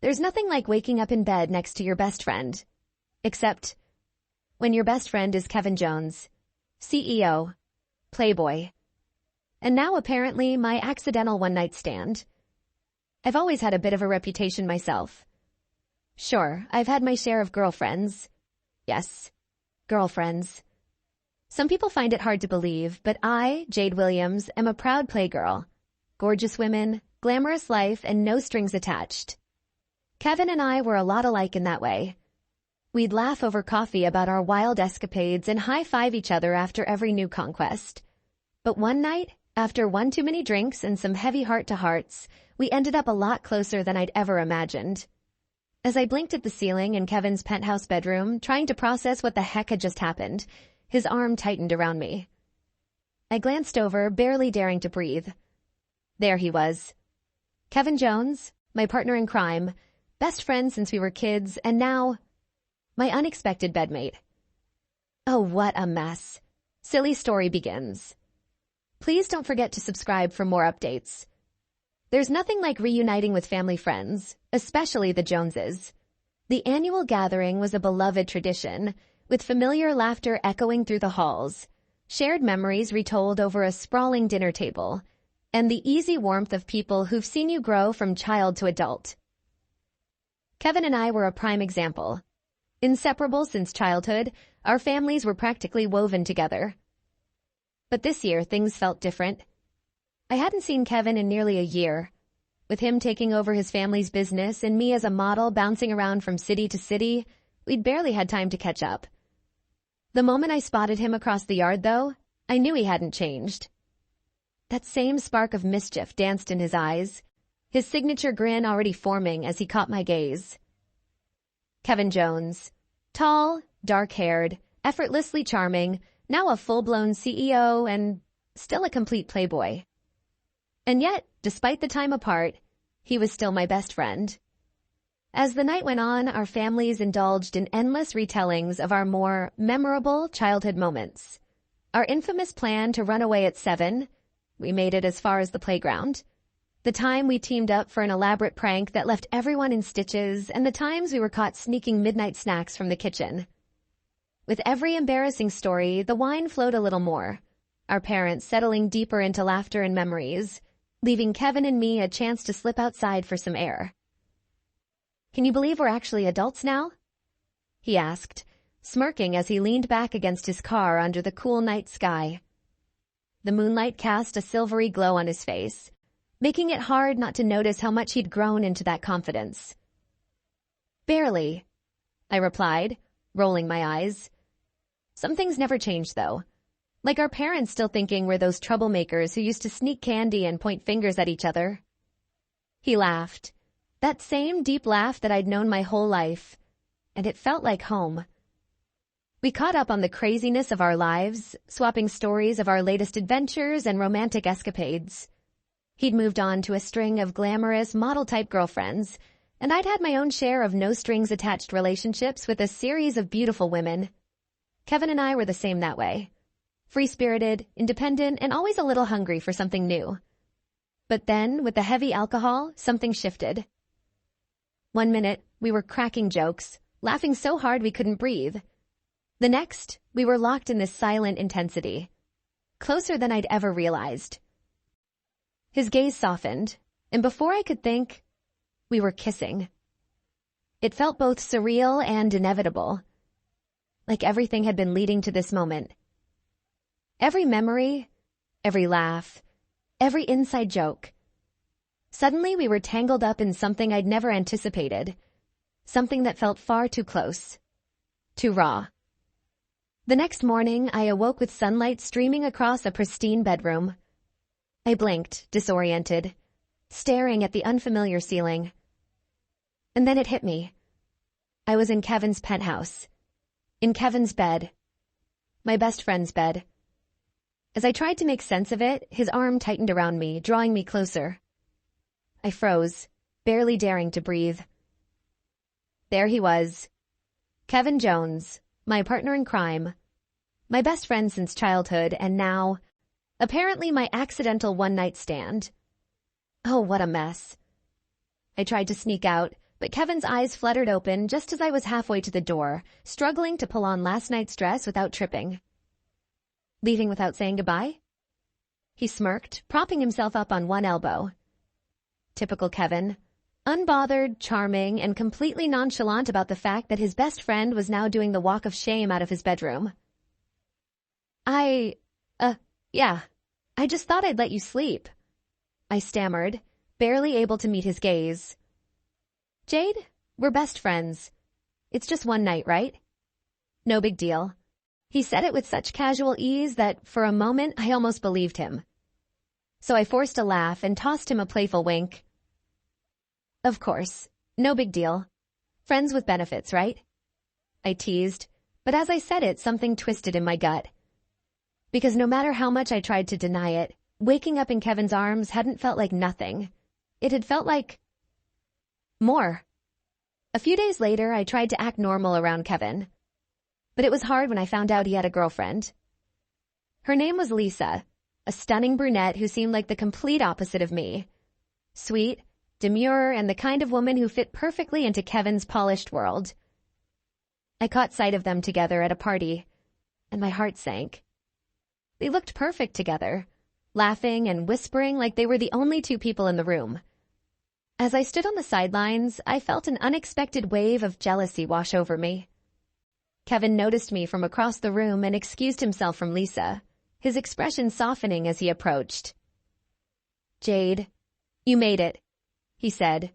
There's nothing like waking up in bed next to your best friend. Except when your best friend is Kevin Jones, CEO, Playboy, and now apparently my accidental one-night stand. I've always had a bit of a reputation myself. Sure, I've had my share of girlfriends. Yes, girlfriends. Some people find it hard to believe, but I, Jade Williams, am a proud playgirl. Gorgeous women, glamorous life, and no strings attached. Kevin and I were a lot alike in that way. We'd laugh over coffee about our wild escapades and high-five each other after every new conquest. But one night, after one too many drinks and some heavy heart-to-hearts, we ended up a lot closer than I'd ever imagined. As I blinked at the ceiling in Kevin's penthouse bedroom, trying to process what the heck had just happened, his arm tightened around me. I glanced over, barely daring to breathe. There he was. Kevin Jones, my partner in crime, best friend since we were kids, and now my unexpected bedmate. Oh, what a mess. Silly story begins. Please don't forget to subscribe for more updates. There's nothing like reuniting with family friends, especially the Joneses. The annual gathering was a beloved tradition, with familiar laughter echoing through the halls, shared memories retold over a sprawling dinner table, and the easy warmth of people who've seen you grow from child to adult. Kevin and I were a prime example. Inseparable since childhood, our families were practically woven together. But this year, things felt different. I hadn't seen Kevin in nearly a year, with him taking over his family's business and me as a model bouncing around from city to city. We'd barely had time to catch up. The moment I spotted him across the yard, though, I knew he hadn't changed. That same spark of mischief danced in his eyes, his signature grin already forming as he caught my gaze. Kevin Jones, tall, dark-haired, effortlessly charming, now a full-blown CEO and still a complete playboy. And yet, despite the time apart, he was still my best friend. As the night went on, our families indulged in endless retellings of our more memorable childhood moments. Our infamous plan to run away at 7, we made it as far as the playground. The time we teamed up for an elaborate prank that left everyone in stitches, and the times we were caught sneaking midnight snacks from the kitchen. With every embarrassing story, the wine flowed a little more, our parents settling deeper into laughter and memories, leaving Kevin and me a chance to slip outside for some air. "Can you believe we're actually adults now?" he asked, smirking as he leaned back against his car under the cool night sky. The moonlight cast a silvery glow on his face, making it hard not to notice how much he'd grown into that confidence. "Barely," I replied, rolling my eyes. Some things never change, though. Like our parents still thinking we're those troublemakers who used to sneak candy and point fingers at each other. He laughed, that same deep laugh that I'd known my whole life, and it felt like home. We caught up on the craziness of our lives, swapping stories of our latest adventures and romantic escapades. He'd moved on to a string of glamorous, model-type girlfriends, and I'd had my own share of no-strings-attached relationships with a series of beautiful women. Kevin and I were the same that way. Free-spirited, independent, and always a little hungry for something new. But then, with the heavy alcohol, something shifted. One minute, we were cracking jokes, laughing so hard we couldn't breathe. The next, we were locked in this silent intensity, closer than I'd ever realized. His gaze softened, and before I could think, we were kissing. It felt both surreal and inevitable, like everything had been leading to this moment. Every memory, every laugh, every inside joke. Suddenly we were tangled up in something I'd never anticipated, something that felt far too close, too raw. The next morning, I awoke with sunlight streaming across a pristine bedroom. I blinked, disoriented, staring at the unfamiliar ceiling. And then it hit me. I was in Kevin's penthouse, in Kevin's bed, my best friend's bed. As I tried to make sense of it, his arm tightened around me, drawing me closer. I froze, barely daring to breathe. There he was, Kevin Jones, my partner in crime, my best friend since childhood, and now, apparently my accidental one-night stand. Oh, what a mess. I tried to sneak out, but Kevin's eyes fluttered open just as I was halfway to the door, struggling to pull on last night's dress without tripping. Leaving without saying goodbye? He smirked, propping himself up on one elbow. Typical Kevin. Unbothered, charming, and completely nonchalant about the fact that his best friend was now doing the walk of shame out of his bedroom. Yeah. I just thought I'd let you sleep. I stammered, barely able to meet his gaze. Jade, we're best friends. It's just one night, right? No big deal. He said it with such casual ease that, for a moment, I almost believed him. So I forced a laugh and tossed him a playful wink. Of course. No big deal. Friends with benefits, right? I teased, but as I said it, something twisted in my gut. Because no matter how much I tried to deny it, waking up in Kevin's arms hadn't felt like nothing. It had felt like more. A few days later, I tried to act normal around Kevin. But it was hard when I found out he had a girlfriend. Her name was Lisa, a stunning brunette who seemed like the complete opposite of me. Sweet, demure, and the kind of woman who fit perfectly into Kevin's polished world. I caught sight of them together at a party, and my heart sank. They looked perfect together, laughing and whispering like they were the only two people in the room. As I stood on the sidelines, I felt an unexpected wave of jealousy wash over me. Kevin noticed me from across the room and excused himself from Lisa, his expression softening as he approached. Jade, you made it, he said,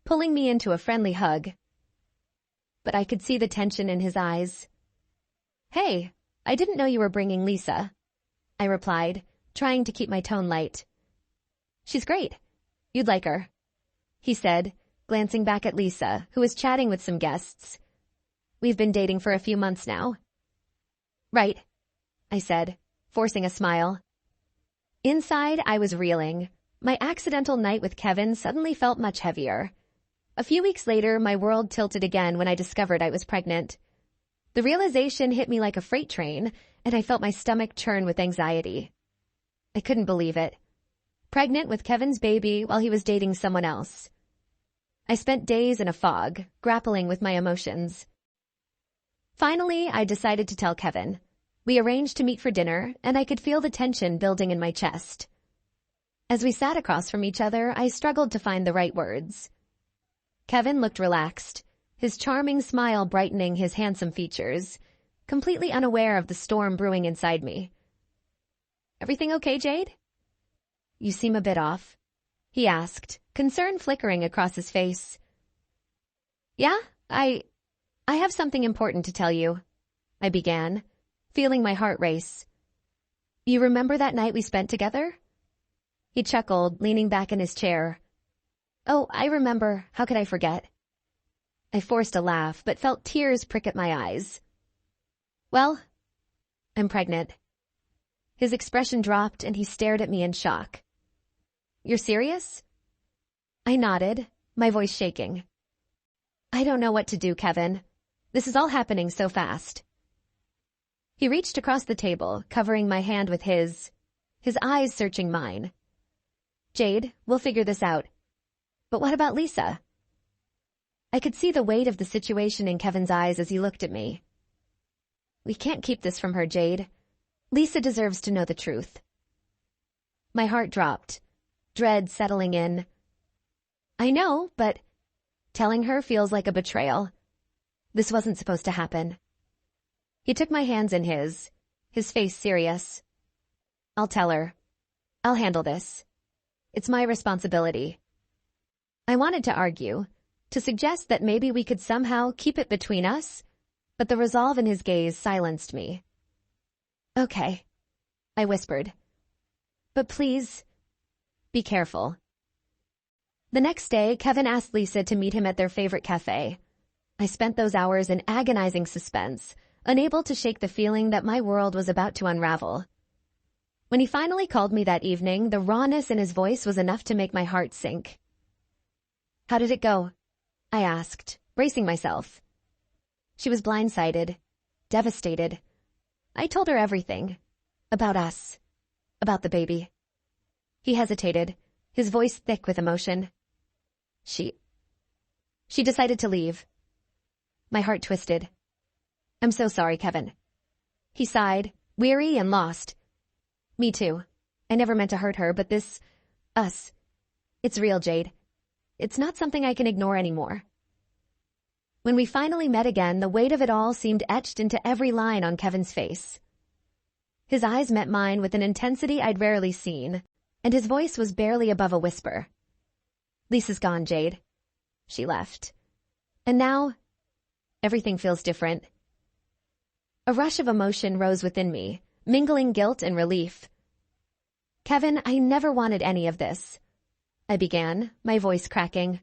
pulling me into a friendly hug. But I could see the tension in his eyes. Hey, I didn't know you were bringing Lisa, I replied, trying to keep my tone light. She's great. You'd like her, he said, glancing back at Lisa, who was chatting with some guests. We've been dating for a few months now. Right, I said, forcing a smile. Inside, I was reeling. My accidental night with Kevin suddenly felt much heavier. A few weeks later, my world tilted again when I discovered I was pregnant. The realization hit me like a freight train, and I felt my stomach churn with anxiety. I couldn't believe it. Pregnant with Kevin's baby while he was dating someone else. I spent days in a fog, grappling with my emotions. Finally, I decided to tell Kevin. We arranged to meet for dinner, and I could feel the tension building in my chest. As we sat across from each other, I struggled to find the right words. Kevin looked relaxed, his charming smile brightening his handsome features, completely unaware of the storm brewing inside me. Everything okay, Jade? You seem a bit off, he asked, concern flickering across his face. Yeah, I have something important to tell you, I began, feeling my heart race. You remember that night we spent together? He chuckled, leaning back in his chair. Oh, I remember. How could I forget? I forced a laugh, but felt tears prick at my eyes. Well, I'm pregnant. His expression dropped and he stared at me in shock. You're serious? I nodded, my voice shaking. I don't know what to do, Kevin. This is all happening so fast. He reached across the table, covering my hand with his eyes searching mine. Jade, we'll figure this out. But what about Lisa? I could see the weight of the situation in Kevin's eyes as he looked at me. We can't keep this from her, Jade. Lisa deserves to know the truth. My heart dropped, dread settling in. I know, but telling her feels like a betrayal. This wasn't supposed to happen. He took my hands in his face serious. I'll tell her. I'll handle this. It's my responsibility. I wanted to argue, to suggest that maybe we could somehow keep it between us, but the resolve in his gaze silenced me. Okay, I whispered. But please, be careful. The next day, Kevin asked Lisa to meet him at their favorite cafe. I spent those hours in agonizing suspense, unable to shake the feeling that my world was about to unravel. When he finally called me that evening, the rawness in his voice was enough to make my heart sink. How did it go? I asked, bracing myself. She was blindsided, devastated. I told her everything. About us. About the baby. He hesitated, his voice thick with emotion. She decided to leave. My heart twisted. I'm so sorry, Kevin. He sighed, weary and lost. Me too. I never meant to hurt her, but us. It's real, Jade. It's not something I can ignore anymore. When we finally met again, the weight of it all seemed etched into every line on Kevin's face. His eyes met mine with an intensity I'd rarely seen, and his voice was barely above a whisper. Lisa's gone, Jade. She left. And now, everything feels different. A rush of emotion rose within me, mingling guilt and relief. Kevin, I never wanted any of this. I began, my voice cracking.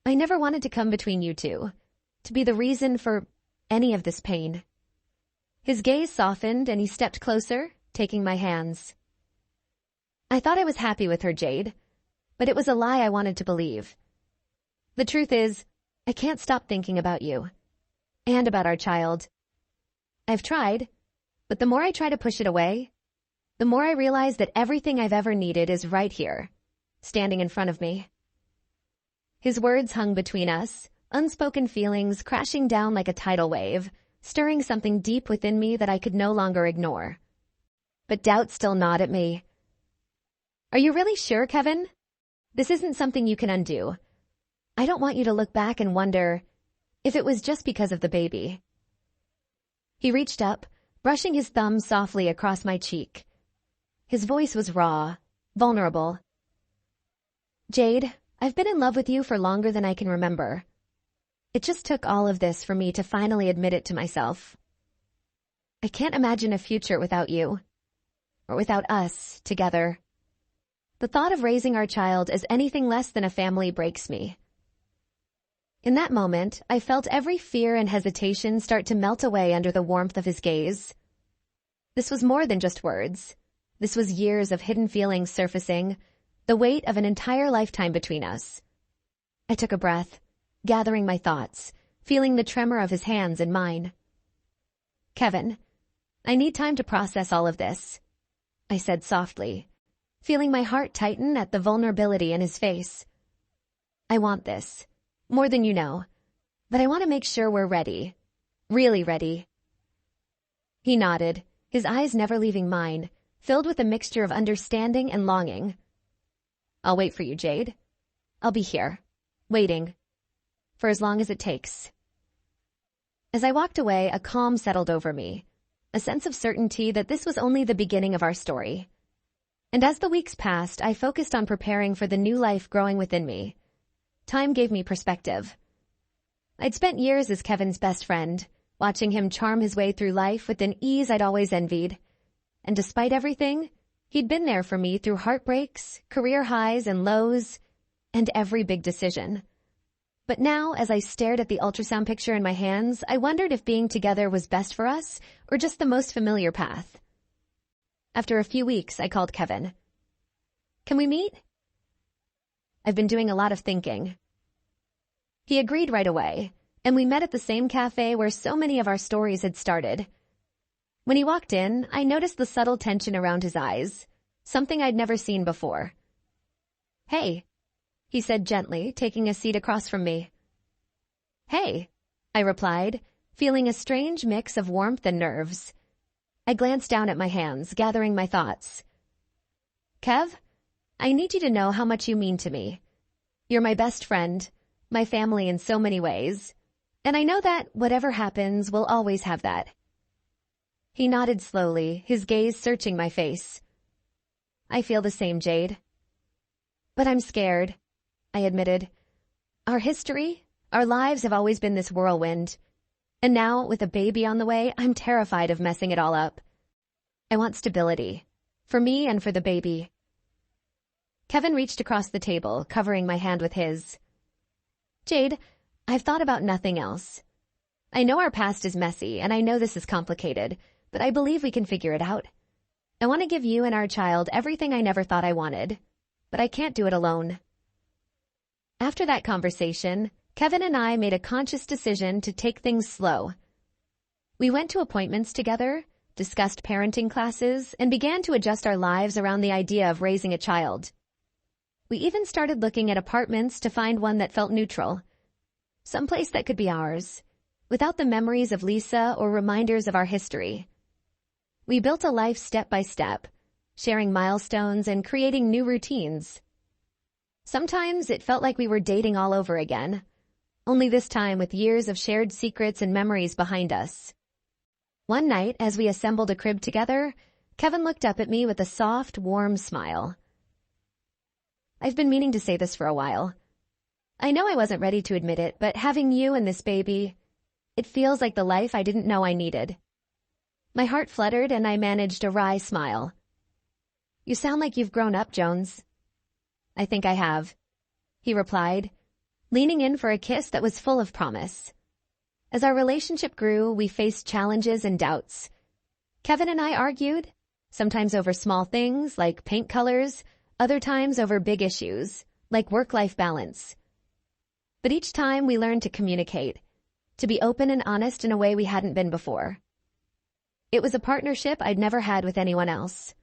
I never wanted to come between you two, to be the reason for any of this pain. His gaze softened and he stepped closer, taking my hands. I thought I was happy with her, Jade, but it was a lie I wanted to believe. The truth is, I can't stop thinking about you, and about our child. I've tried, but the more I try to push it away, the more I realize that everything I've ever needed is right here, standing in front of me. His words hung between us, unspoken feelings crashing down like a tidal wave, stirring something deep within me that I could no longer ignore. But doubt still gnawed at me. Are you really sure, Kevin? This isn't something you can undo. I don't want you to look back and wonder if it was just because of the baby. He reached up, brushing his thumb softly across my cheek. His voice was raw, vulnerable. Jade, I've been in love with you for longer than I can remember. It just took all of this for me to finally admit it to myself. I can't imagine a future without you, or without us together. The thought of raising our child as anything less than a family breaks me. In that moment, I felt every fear and hesitation start to melt away under the warmth of his gaze. This was more than just words. This was years of hidden feelings surfacing, the weight of an entire lifetime between us. I took a breath, gathering my thoughts, feeling the tremor of his hands in mine. Kevin, I need time to process all of this, I said softly, feeling my heart tighten at the vulnerability in his face. I want this, more than you know, but I want to make sure we're ready, really ready. He nodded, his eyes never leaving mine, filled with a mixture of understanding and longing. I'll wait for you, Jade. I'll be here, waiting, for as long as it takes. As I walked away, a calm settled over me, a sense of certainty that this was only the beginning of our story. And as the weeks passed, I focused on preparing for the new life growing within me. Time gave me perspective. I'd spent years as Kevin's best friend, watching him charm his way through life with an ease I'd always envied. And despite everything, he'd been there for me through heartbreaks, career highs and lows, and every big decision. But now, as I stared at the ultrasound picture in my hands, I wondered if being together was best for us or just the most familiar path. After a few weeks, I called Kevin. Can we meet? I've been doing a lot of thinking. He agreed right away, and we met at the same cafe where so many of our stories had started. When he walked in, I noticed the subtle tension around his eyes, something I'd never seen before. Hey, he said gently, taking a seat across from me. Hey, I replied, feeling a strange mix of warmth and nerves. I glanced down at my hands, gathering my thoughts. Kev, I need you to know how much you mean to me. You're my best friend, my family in so many ways, and I know that whatever happens, we'll always have that. He nodded slowly, his gaze searching my face. I feel the same, Jade. But I'm scared, I admitted. Our history, our lives have always been this whirlwind. And now, with a baby on the way, I'm terrified of messing it all up. I want stability, for me and for the baby. Kevin reached across the table, covering my hand with his. Jade, I've thought about nothing else. I know our past is messy, and I know this is complicated, but I believe we can figure it out. I want to give you and our child everything I never thought I wanted, but I can't do it alone. After that conversation, Kevin and I made a conscious decision to take things slow. We went to appointments together, discussed parenting classes, and began to adjust our lives around the idea of raising a child. We even started looking at apartments to find one that felt neutral, Someplace that could be ours, without the memories of Lisa or reminders of our history. We built a life step by step, sharing milestones and creating new routines. Sometimes it felt like we were dating all over again, only this time with years of shared secrets and memories behind us. One night, as we assembled a crib together, Kevin looked up at me with a soft, warm smile. I've been meaning to say this for a while. I know I wasn't ready to admit it, but having you and this baby, it feels like the life I didn't know I needed. My heart fluttered and I managed a wry smile. You sound like you've grown up, Jones. I think I have, he replied, leaning in for a kiss that was full of promise. As our relationship grew, we faced challenges and doubts. Kevin and I argued, sometimes over small things like paint colors, other times over big issues like work-life balance. But each time we learned to communicate, to be open and honest in a way we hadn't been before. It was a partnership I'd never had with anyone else.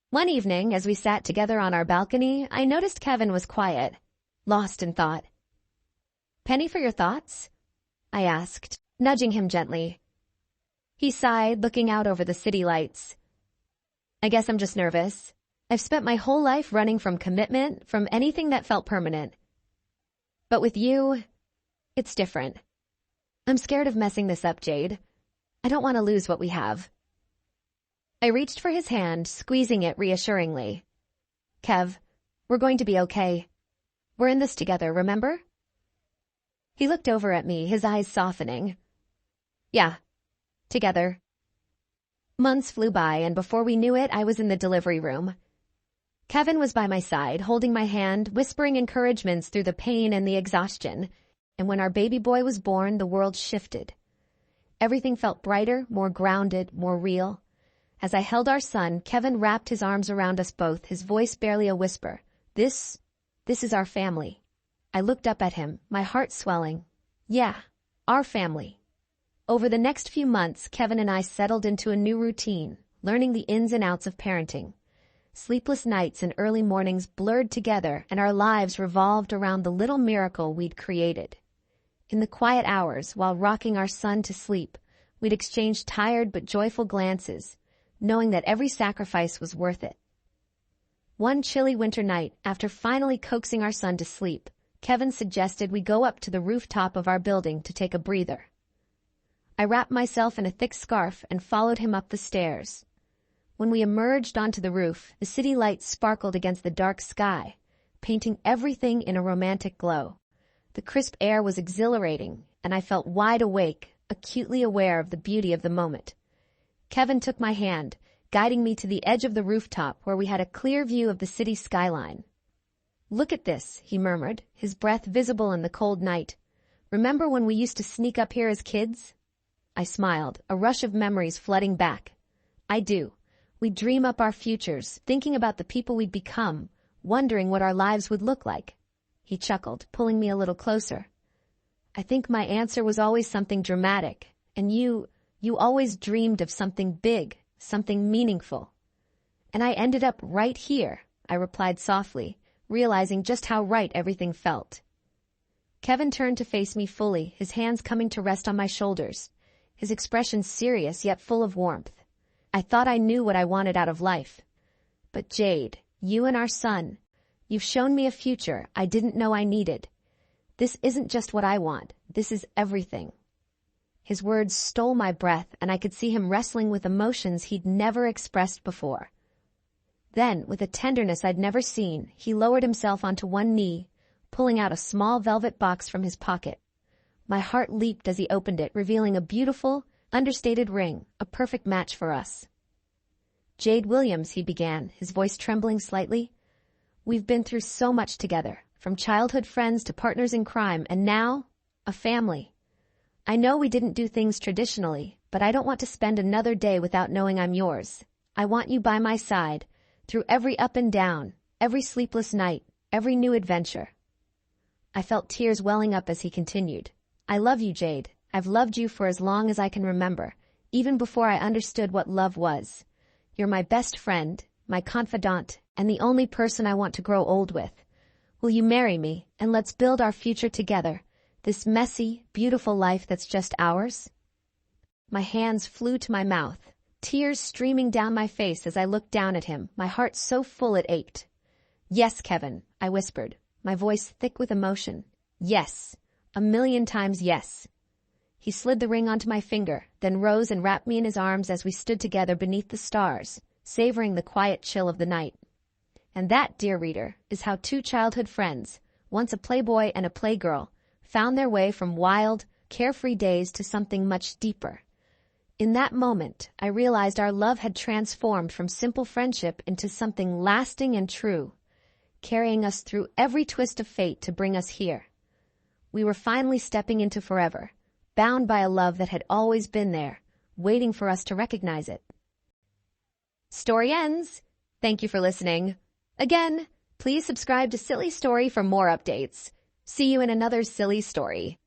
One evening, as we sat together on our balcony, I noticed Kevin was quiet, lost in thought. Penny for your thoughts? I asked, nudging him gently. He sighed, looking out over the city lights. I guess I'm just nervous. I've spent my whole life running from commitment, from anything that felt permanent. But with you, it's different. I'm scared of messing this up, Jade. I don't want to lose what we have. I reached for his hand, squeezing it reassuringly. Kev, we're going to be okay. We're in this together, remember? He looked over at me, his eyes softening. Yeah, together. Months flew by, and before we knew it, I was in the delivery room. Kevin was by my side, holding my hand, whispering encouragements through the pain and the exhaustion. And when our baby boy was born, the world shifted. Everything felt brighter, more grounded, more real. As I held our son, Kevin wrapped his arms around us both, his voice barely a whisper. This is our family. I looked up at him, my heart swelling. Yeah, our family. Over the next few months, Kevin and I settled into a new routine, learning the ins and outs of parenting. Sleepless nights and early mornings blurred together, and our lives revolved around the little miracle we'd created. In the quiet hours, while rocking our son to sleep, we'd exchange tired but joyful glances, knowing that every sacrifice was worth it. One chilly winter night, after finally coaxing our son to sleep, Kevin suggested we go up to the rooftop of our building to take a breather. I wrapped myself in a thick scarf and followed him up the stairs. When we emerged onto the roof, the city lights sparkled against the dark sky, painting everything in a romantic glow. The crisp air was exhilarating, and I felt wide awake, acutely aware of the beauty of the moment. Kevin took my hand, guiding me to the edge of the rooftop where we had a clear view of the city skyline. Look at this, he murmured, his breath visible in the cold night. Remember when we used to sneak up here as kids? I smiled, a rush of memories flooding back. I do. We'd dream up our futures, thinking about the people we'd become, wondering what our lives would look like. He chuckled, pulling me a little closer. I think my answer was always something dramatic, and you always dreamed of something big, something meaningful. And I ended up right here, I replied softly, realizing just how right everything felt. Kevin turned to face me fully, his hands coming to rest on my shoulders, his expression serious yet full of warmth. I thought I knew what I wanted out of life. But Jade, you and our son, you've shown me a future I didn't know I needed. This isn't just what I want. This is everything. His words stole my breath, and I could see him wrestling with emotions he'd never expressed before. Then, with a tenderness I'd never seen, he lowered himself onto one knee, pulling out a small velvet box from his pocket. My heart leaped as he opened it, revealing a beautiful, understated ring, a perfect match for us. Jade Williams, he began, his voice trembling slightly. We've been through so much together, from childhood friends to partners in crime, and now, a family. I know we didn't do things traditionally, but I don't want to spend another day without knowing I'm yours. I want you by my side, through every up and down, every sleepless night, every new adventure. I felt tears welling up as he continued. I love you, Jade. I've loved you for as long as I can remember, even before I understood what love was. You're my best friend, my confidant, and the only person I want to grow old with. Will you marry me, and let's build our future together, This messy, beautiful life that's just ours? My hands flew to my mouth, tears streaming down my face as I looked down at him, my heart so full it ached. Yes, Kevin, I whispered, my voice thick with emotion. Yes, 1,000,000 times yes. He slid the ring onto my finger, then rose and wrapped me in his arms as we stood together beneath the stars, savoring the quiet chill of the night. And that, dear reader, is how two childhood friends, once a playboy and a playgirl, found their way from wild, carefree days to something much deeper. In that moment, I realized our love had transformed from simple friendship into something lasting and true, carrying us through every twist of fate to bring us here. We were finally stepping into forever, bound by a love that had always been there, waiting for us to recognize it. Story ends. Thank you for listening. Again, please subscribe to Silly Story for more updates. See you in another silly story.